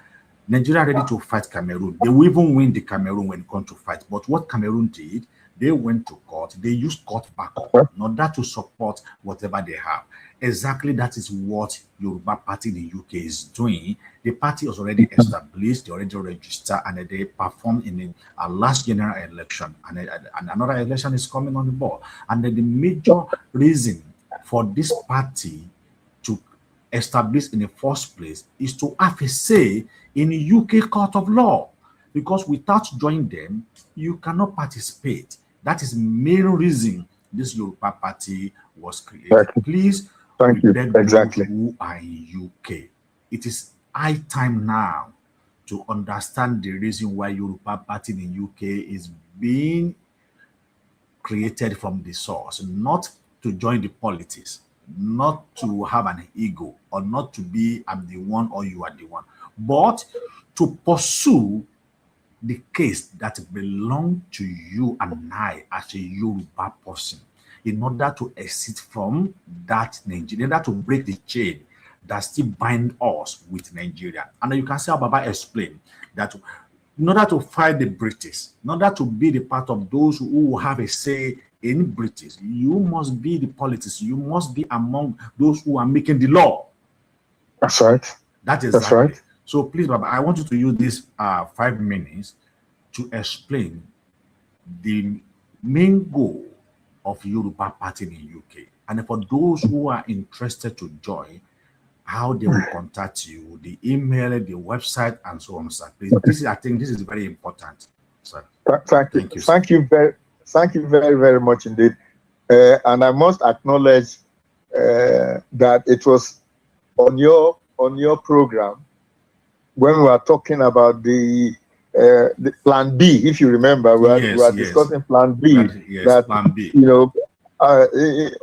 Nigeria ready to fight Cameroon. They will even win the Cameroon when it comes to fight. But what Cameroon did, they went to court. They used court backup in order to support whatever they have. Exactly that is what Yoruba Party in the UK is doing. The party is already established, they already registered, and they performed in a last general election. And another election is coming on the board. And then the major reason for this party to establish in the first place is to have a say in the UK court of law. Because without joining them, you cannot participate. That is the main reason this Yoruba party was created. Please, thank you. Exactly. Who are in UK, it is high time now to understand the reason why Yoruba party in UK is being created from the source, not to join the politics, not to have an ego, or not to be I'm the one or you are the one, but to pursue the case that belongs to you and I as a Yoruba person, in order to exit from that Nigeria, in order to break the chain that still bind us with Nigeria. And you can see how Baba explained that in order to fight the British, in order to be the part of those who have a say in British, you must be the politics, you must be among those who are making the law. That's right. That is That's right. So please, Baba, I want you to use this 5 minutes to explain the main goal of Yoruba party in UK. And for those who are interested to join, how they will contact you, the email, the website, and so on, sir. Please, I think this is very important, sir. Thank you. Thank you very, very much indeed. And I must acknowledge that it was on your program when we were talking about the Plan B. If you remember, we were discussing Plan B. Plan B. You know,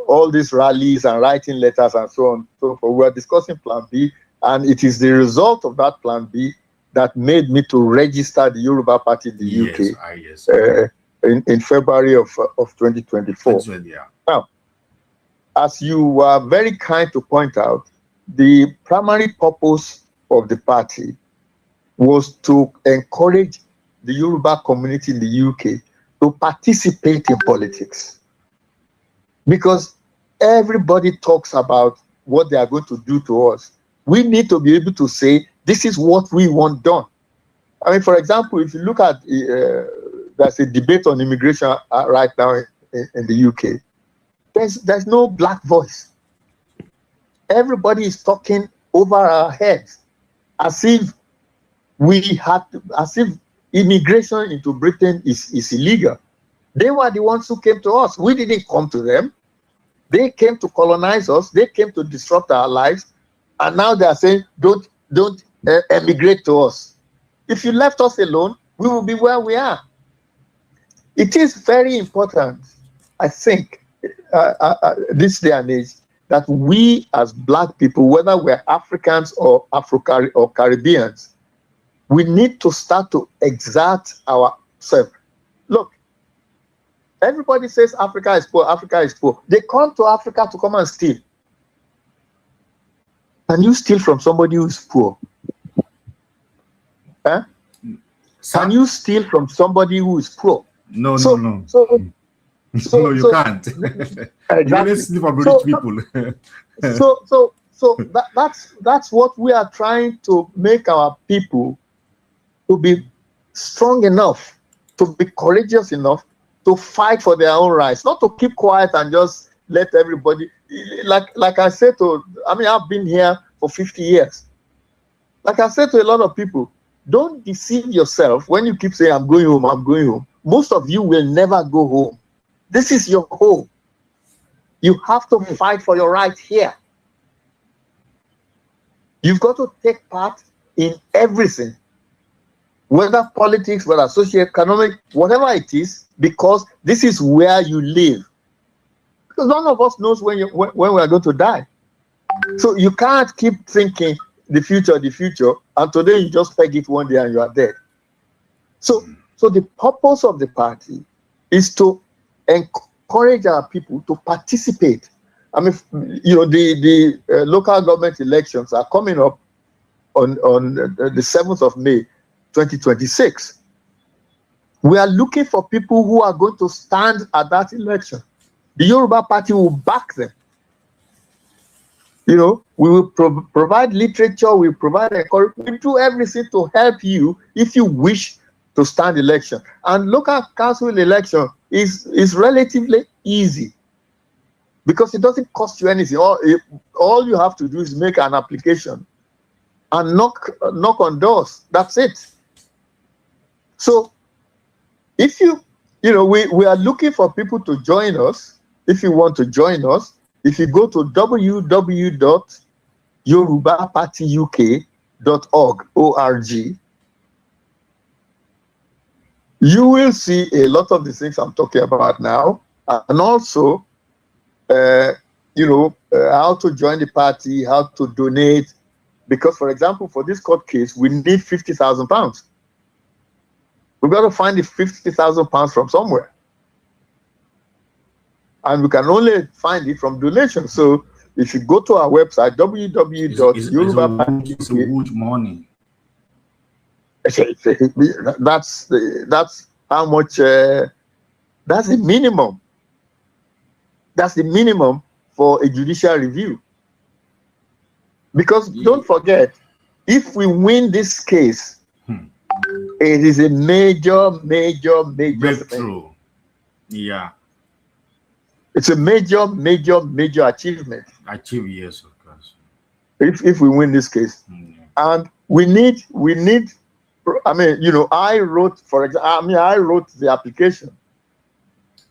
all these rallies and writing letters and so on. So we were discussing Plan B, and it is the result of that Plan B that made me to register the Yoruba Party in the UK in February of 2024. Yeah. Now, as you were very kind to point out, the primary purpose of the party was to encourage the Yoruba community in the UK to participate in politics. Because everybody talks about what they are going to do to us. We need to be able to say, this is what we want done. I mean, for example, if you look at, there's a debate on immigration right now in the UK. There's no black voice. Everybody is talking over our heads as if as if immigration into Britain is illegal. They were the ones who came to us. We didn't come to them. They came to colonize us. They came to disrupt our lives. And now they are saying, don't emigrate to us. If you left us alone, we will be where we are. It is very important, I think, this day and age, that we as black people, whether we're Africans or Caribbeans, we need to start to exert ourselves. Look, everybody says Africa is poor, Africa is poor. They come to Africa to come and steal. Can you steal from somebody who is poor? Huh? Can you steal from somebody who is poor? No. So No, you can't. Exactly. You only steal from rich people. So that's what we are trying to make our people to be strong enough, to be courageous enough to fight for their own rights, not to keep quiet and just let everybody, like I said I've been here for 50 years. Like I said to a lot of people, don't deceive yourself when you keep saying, I'm going home, I'm going home. Most of you will never go home. This is your home. You have to fight for your right here. You've got to take part in everything, whether politics, whether socio-economic, whatever it is, because this is where you live. Because none of us knows when we are going to die. So you can't keep thinking the future, and today you just peg it one day and you are dead. So the purpose of the party is to encourage our people to participate. I mean, the local government elections are coming up on the 7th of May, 2026. We are looking for people who are going to stand at that election. The Yoruba Party will back them. We will provide literature, we provide encouragement, we do everything to help you if you wish to stand election. And local council election is relatively easy because it doesn't cost you anything. All you have to do is make an application and knock on doors. That's it. So if we are looking for people to join us. If you want to join us, if you go to www.yorubapartyuk.org, you will see a lot of the things I'm talking about now, and also, how to join the party, how to donate. Because, for example, for this court case, we need £50,000. We've got to find the £50,000 from somewhere. And we can only find it from donations. So if you go to our website, www.yorubaparty.uk, it's a huge money. That's how much, that's the minimum. That's the minimum for a judicial review. Because don't forget, if we win this case, it is a major breakthrough. Yeah. It's a major achievement. Achieve, yes, of course. if we win this case. And we need, I mean, you know, I wrote the application,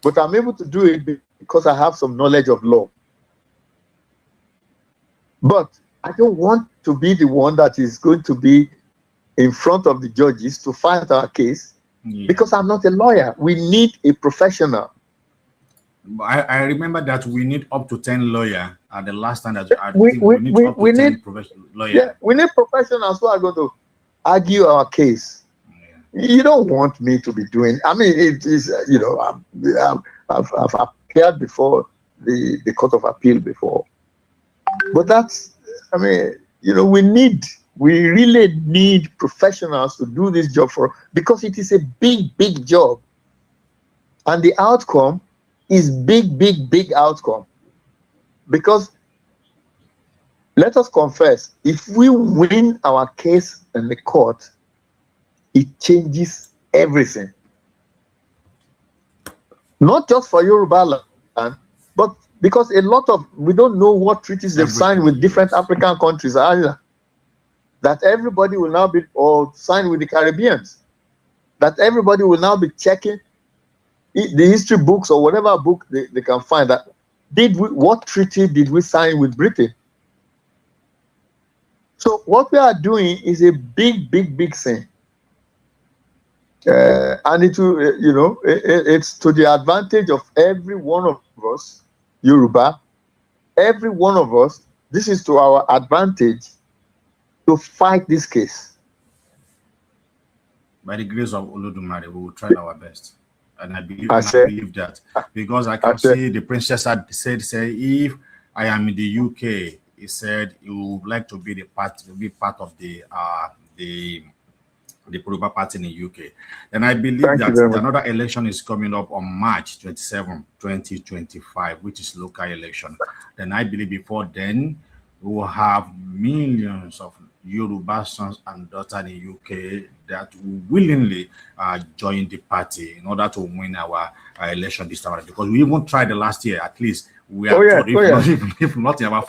but I'm able to do it because I have some knowledge of law. But I don't want to be the one that is going to be in front of the judges to fight our case, because I'm not a lawyer. We need a professional. I remember that we need up to 10 lawyers at the last time that we need up to 10 professional lawyers. Yeah, we need professionals who are going to argue our case. You don't want me to be doing, I mean, it is, you know, I've appeared before the Court of Appeal before. But that's, I mean, you know, we really need professionals to do this job because it is a big, big job. And the outcome is big outcome. Because let us confess, if we win our case in the court, it changes everything. Not just for Yoruba land, but because we don't know what treaties they've signed with different African countries either. That everybody will now be, or signed with the Caribbeans. That everybody will now be checking the history books or whatever book they can find, that what treaty did we sign with Britain? So what we are doing is a big thing. And it will, you know, it's to the advantage of every one of us, Yoruba, every one of us. This is to our advantage to fight this case. By the grace of Olodumare, we will try our best. And I believe that, because I can see the princess had said, if I am in the UK, he said he would like to be part of the Yoruba party in the UK. And I believe that another election is coming up on March 27, 2025, which is local election. Then I believe before then, we will have millions of Yoruba sons and daughters in the UK that will willingly join the party in order to win our election this time. Because we even tried the last year, at least we are if not in our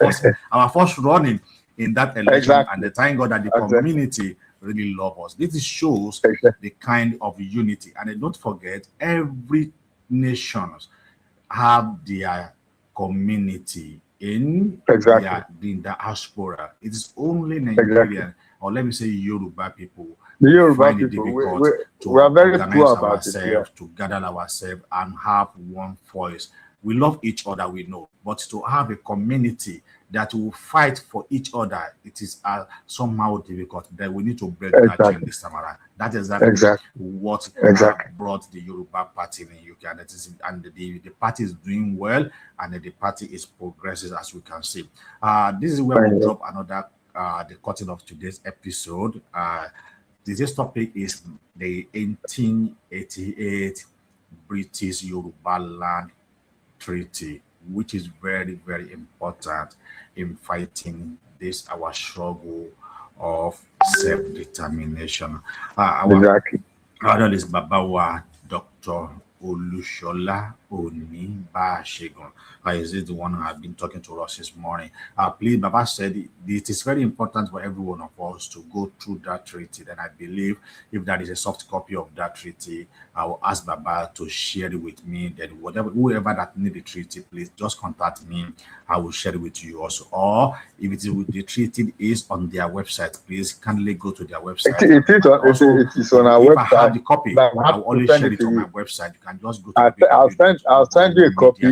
first running in that election. And thank God that the community really love us. This shows the kind of unity. And don't forget, every nation have their community in the diaspora. It is only Nigerian, or let me say Yoruba people, the Yoruba people, we are very poor about it, to gather ourselves and have one voice. We love each other, we know, but to have a community that will fight for each other, it is somehow difficult. That we need to break that chain this time around. That is what brought the Yoruba party in the UK, and the party is doing well, and the party is progressing, as we can see. This is where we drop another the cutting of today's episode. Today's topic is the 1888 British-Yorubaland Treaty, which is very, very important in fighting this our struggle of self-determination. Our analyst Babawa, Dr. Olushola Oni Bashegun, is it the one who has been talking to us this morning? Please, Baba said it is very important for every one of us to go through that treaty. Then I believe if there is a soft copy of that treaty, I will ask Baba to share it with me. Then whoever that need the treaty, please just contact me. I will share it with you also. Or if it is with the treaty is on their website, please kindly go to their website. It is on our website. If I have the copy, I will always share it on my website. You can just go to I'll send you a copy.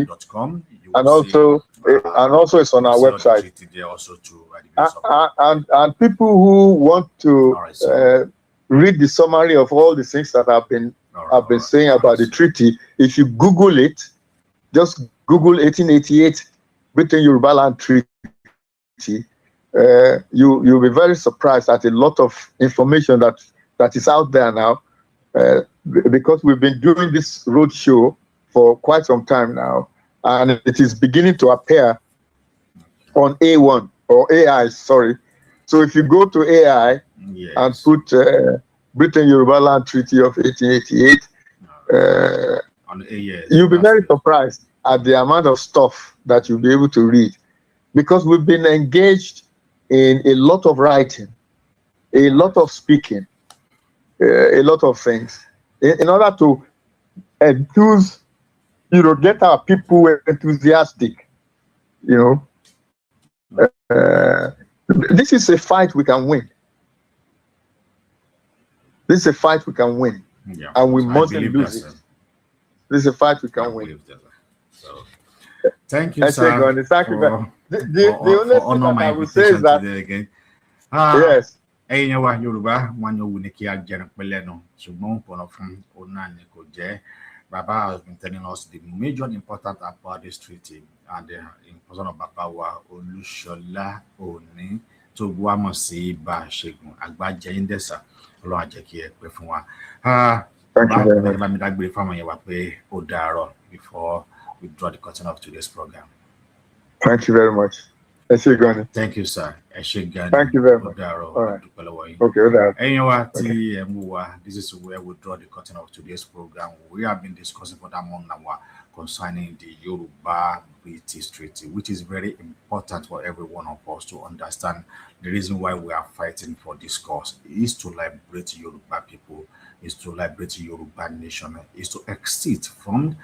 And also it's on our website. And people who want to read the summary of all the things that I've been saying about the treaty, if you Google it, just Google 1888 Britain-Yorubaland Treaty, you'll be very surprised at a lot of information that is out there now, because we've been doing this roadshow for quite some time now, and it is beginning to appear on A1 or AI, sorry. So if you go to AI and put Britain-Yorubaland Treaty of 1888, you'll be very surprised at the amount of stuff that you'll be able to read, because we've been engaged in a lot of writing, a lot of speaking, a lot of things, in order to enthuse, get our people enthusiastic, This is a fight we can win. This is a fight we can win. Yeah, and we so mustn't lose it. This is a fight we can win. So, thank you, sir. The only thing that I will say is that again. Yes. Baba has been telling us the major important about this treaty and the person of Babawa Olushola Oni to Guamosi Ba Shegun Agbaje Indesa Ọlọ́run á jẹ́ kí ẹ pẹ́ fún wa. Thank you very much. Before we draw the curtain of today's program. Thank you very much. Thank you, sir. Thank you very much. All right. Okay, this is where we draw the curtain of today's program. We have been discussing for that month now concerning the Yoruba British Treaty, which is very important for every one of us to understand. The reason why we are fighting for this cause is to liberate Yoruba people, is to liberate Yoruba nation, is to exit from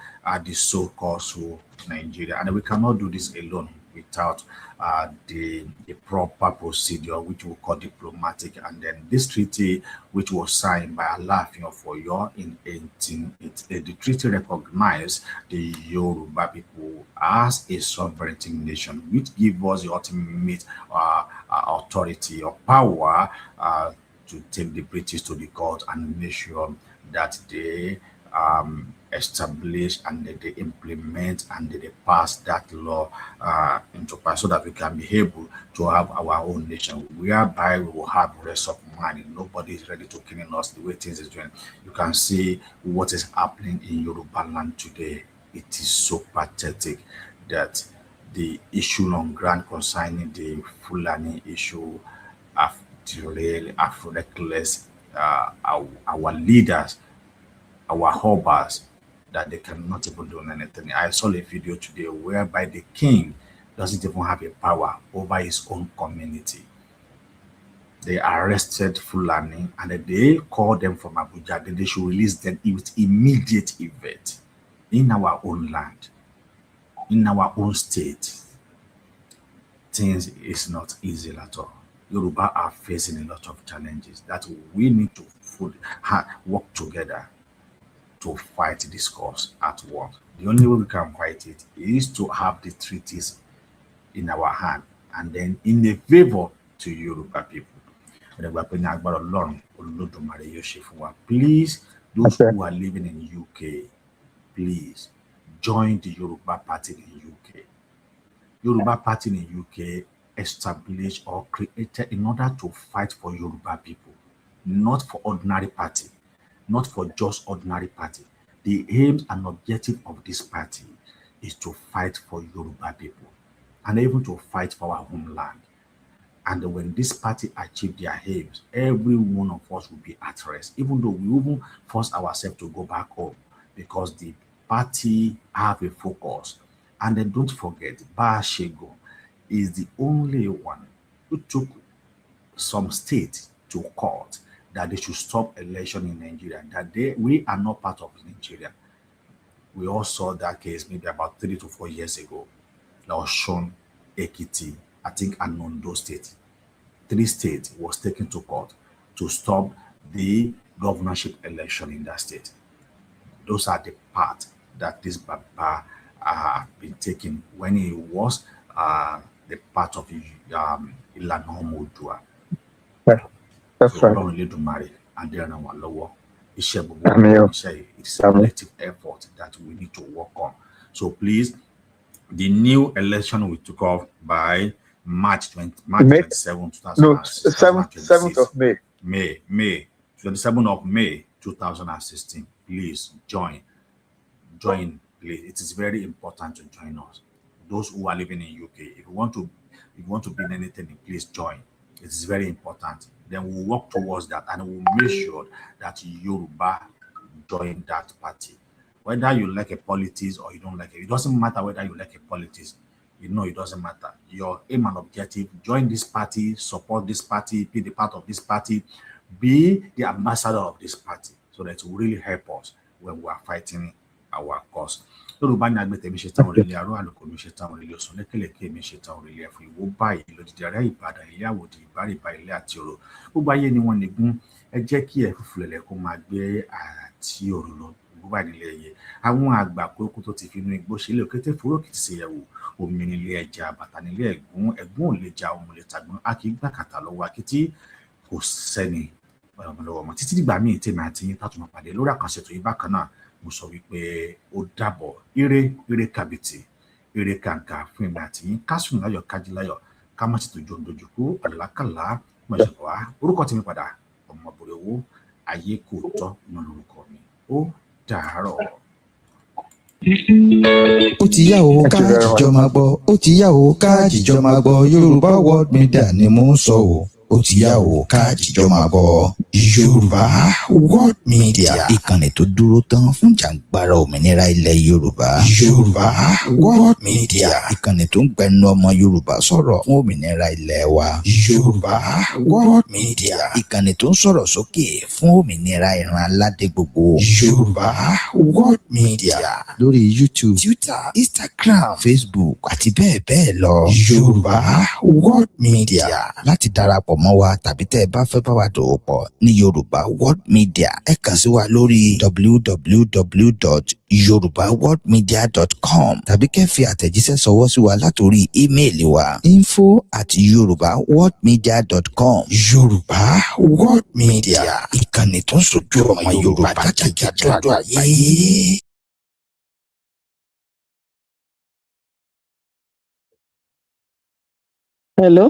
the so-called Nigeria. And we cannot do this alone without the proper procedure, which we call diplomatic. And then this treaty, which was signed by Alaafin of Oyo in 1880, the treaty recognized the Yoruba people as a sovereign nation, which gives us the ultimate authority or power to take the British to the court and make sure that they establish and they implement and they pass that law into pass, so that we can be able to have our own nation, whereby we will have rest of mind. Nobody is ready to kill us the way things is doing. You can see what is happening in Yoruba land today. It is so pathetic that the issue on ground concerning the Fulani issue have derailed, have reckless our leaders, our hobars, that they cannot even do anything. I saw a video today whereby the king doesn't even have a power over his own community. They arrested Fulani and they called them from Abuja. Then they should release them with immediate effect in our own land, in our own state. Things is not easy at all. Yoruba are facing a lot of challenges that we need to work together to fight this cause at once. The only way we can fight it is to have the treaties in our hand and then in a favor to Yoruba people. Please, those who are living in UK, please join the Yoruba Party in UK. Yoruba Party in UK established or created in order to fight for Yoruba people, not for ordinary party. Not for just ordinary party. The aim and objective of this party is to fight for Yoruba people and even to fight for our homeland. And when this party achieve their aims, every one of us will be at rest, even though we even force ourselves to go back home, because the party have a focus. And then don't forget, Ba Shego is the only one who took some state to court that they should stop election in Nigeria, that we are not part of Nigeria. We all saw that case maybe about 3 to 4 years ago. That was shown Ekiti, I think, and Ondo State. 3 states was taken to court to stop the governorship election in that state. Those are the parts that this Baba been taking when he was the part of Ilana Omodua. That's right. And then it's a collective effort that we need to work on. So please, the new election we took off by March 27, 7th of May. May 27th of May 2016. Please join, please. It is very important to join us. Those who are living in UK, if you want to be in anything, please join. It is very important. Then we'll work towards that and we'll make sure that Yoruba join that party. Whether you like a politics or you don't like it doesn't matter whether you like a politics. you know, it doesn't matter. Your aim and objective, join this party, support this party, be the part of this party, be the ambassador of this party, so that it will really help us when we are fighting our cause. Yorùbá ní agbẹ́tẹ̀ mi ṣe tán orílẹ̀ aró àlùkò mi ṣe tán orílẹ̀ ọ̀sán lékèlékè mi ṣe tán orílẹ̀ ẹ̀fọ́ ìwó báyìí lòdìdí ará Ìbàdàn ilé àwòdì ìbárìbá ilé àti òrò gbogbo ayé ni wọ́n nìgún ẹ jẹ́ kí ẹ̀fúfù lẹ̀lẹ̀ kó máa gbé àti òrò lọ gbogbo nílé ẹyẹ àwọn àgbà kókó tó ti fi inú igbó ṣe ilé òkété fúrókìtì ṣe yẹ̀wò omi nílé ẹja bàtà nílé ẹ̀gún ò lè ja òun lè tàgbọ́n a kì í gbà kàtà lọ́wọ́ akití kò sẹ́ni lọ́wọ́ ọmọ títí dìgbà míì tèmi àti yín tá tún máa pàdé lórí àkànṣe tó yí bákan náà mo sọ wípé ó dàbọ̀ ire kàbìtì ire kàǹkà fún èmi àti yín ká sùn láyọ̀ kájí láyọ̀ ká má sì tó jọ dojúkú àlákàlà mọ̀ṣẹ̀ wá orúkọ tèmi padà ọmọbìnrin owó ayé kò tọ́ mọ́ lórúkọ mi ó dàárọ̀. Ó ti yá o ká jíjọ máa gbọ́ ó ti yá o ká jíjọ máa gbọ́ Yorùbá World Media ni mò ń sọ o. Ó ti yá o ká jíjọ máa gbọ́ Yorùbá World Media ìkànnì tó dúró tán fún jàǹgbara òmìnira ilẹ̀ Yorùbá. Yorùbá World Media ìkànnì tó ń gbẹnu ọmọ Yorùbá sọ̀rọ̀ fún òmìnira ilẹ̀ wa. Yorùbá World Media ìkànnì tó ń sọ̀rọ̀ sókè fún òmìnira ìran aládé gbogbo. Yorùbá World Media lórí YouTube, Twitter, Instagram, Facebook àti bẹ́ẹ̀ bẹ́ẹ̀ lọ. Yorùbá World Media láti darapọ̀ mọ́ wa tàbí tẹ́ ẹ bá fẹ́ bá wa dòwò pọ̀ ní Yorùbá World Media ẹ kàn sí wa lórí www.yorubaworldmedia.com tàbí kẹ́ fi àtẹ̀jíṣẹ́ ṣọwọ́ sí wa látòrí ímeèlì wa info@yorubaworldmedia.com. Yorùbá World Media ìkànnì tó ń ṣojú ọmọ Yorùbá jákèjádò àgbáyé. Hello.